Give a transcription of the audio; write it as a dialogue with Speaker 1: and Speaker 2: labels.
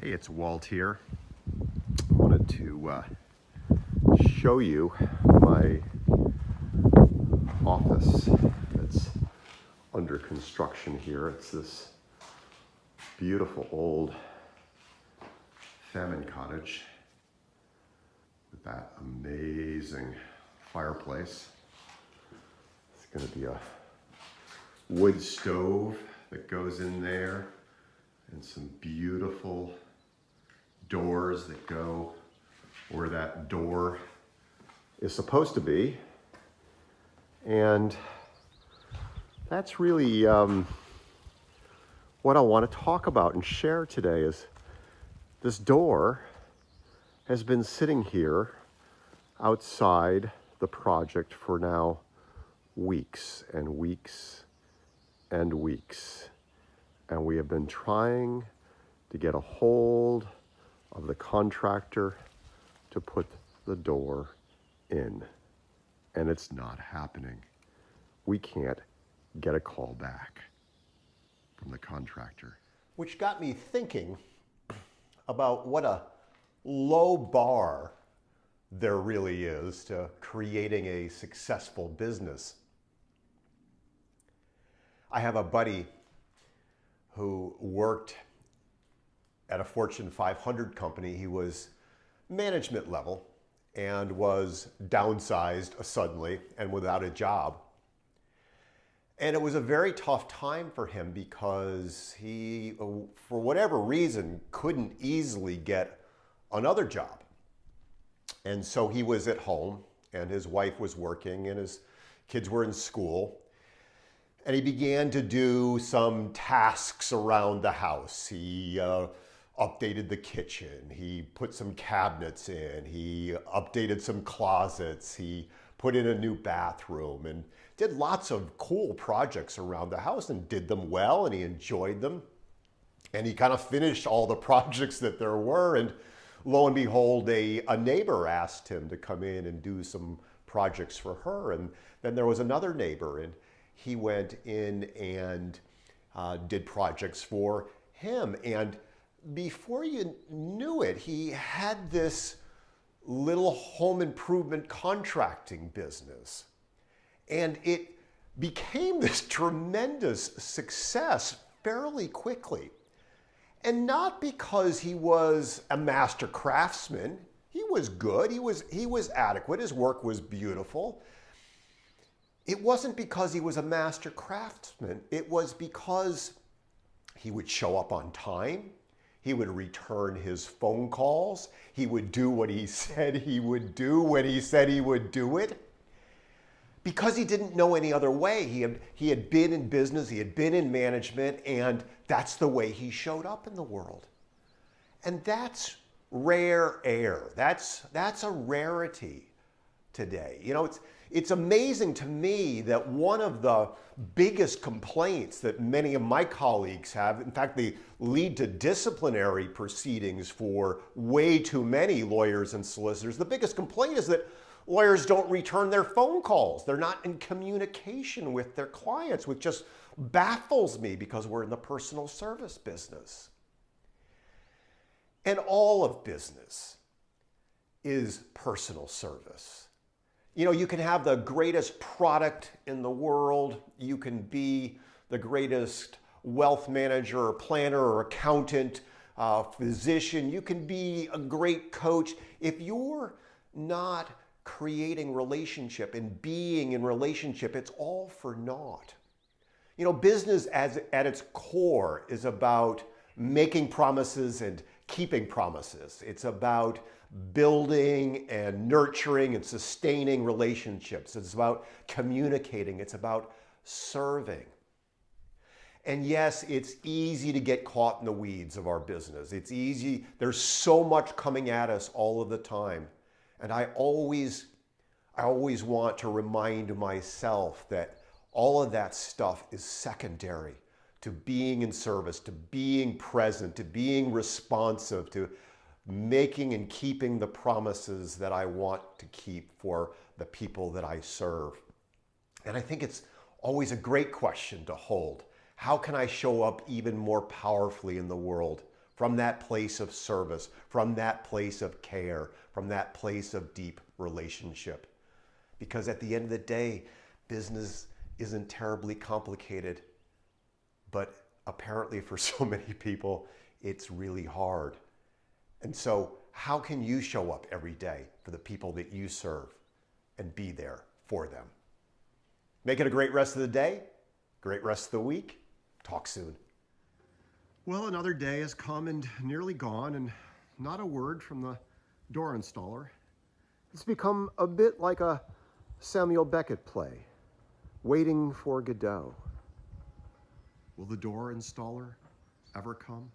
Speaker 1: Hey, it's Walt here. I wanted to show you my office that's under construction here. It's this beautiful old famine cottage with that amazing fireplace. It's going to be a wood stove that goes in there and some beautiful doors that go where that door is supposed to be. And that's really what I want to talk about and share today is this door has been sitting here outside the project for now weeks and weeks and weeks. And we have been trying to get a hold of the contractor to put the door in. And it's not happening. We can't get a call back from the contractor. Which got me thinking about what a low bar there really is to creating a successful business. I have a buddy who worked at a Fortune 500 company. He was management level and was downsized suddenly and without a job. And it was a very tough time for him because he, for whatever reason, couldn't easily get another job. And so he was at home and his wife was working and his kids were in school. And he began to do some tasks around the house. He updated the kitchen, he put some cabinets in, he updated some closets, he put in a new bathroom and did lots of cool projects around the house and did them well and he enjoyed them. And he kind of finished all the projects that there were, and lo and behold, a neighbor asked him to come in and do some projects for her. And then there was another neighbor and he went in and did projects for him. And before you knew it, he had this little home improvement contracting business. And it became this tremendous success fairly quickly. And not because he was a master craftsman. He was good, he was adequate, his work was beautiful. It wasn't because he was a master craftsman. It was because he would show up on time. He would return his phone calls. He would do what he said he would do when he said he would do it. Because he didn't know any other way. He had been in business, he had been in management, and that's the way he showed up in the world. And that's rare air. That's a rarity today. You know, it's amazing to me that one of the biggest complaints that many of my colleagues have, in fact, they lead to disciplinary proceedings for way too many lawyers and solicitors. The biggest complaint is that lawyers don't return their phone calls. They're not in communication with their clients, which just baffles me because we're in the personal service business. And all of business is personal service. You know, you can have the greatest product in the world. You can be the greatest wealth manager or planner or accountant, physician. You can be a great coach. If you're not creating relationship and being in relationship, it's all for naught. You know, business at its core is about making promises and keeping promises. It's about building and nurturing and sustaining relationships. It's about communicating. It's about serving. And yes, it's easy to get caught in the weeds of our business. It's easy. There's so much coming at us all of the time. And I always want to remind myself that all of that stuff is secondary to being in service, to being present, to being responsive, to making and keeping the promises that I want to keep for the people that I serve. And I think it's always a great question to hold. How can I show up even more powerfully in the world from that place of service, from that place of care, from that place of deep relationship. Because at the end of the day, business isn't terribly complicated, but apparently for so many people, it's really hard. And so how can you show up every day for the people that you serve and be there for them? Make it a great rest of the day, great rest of the week. Talk soon. Well, another day has come and nearly gone, and not a word from the door installer. It's become a bit like a Samuel Beckett play, Waiting for Godot. Will the door installer ever come?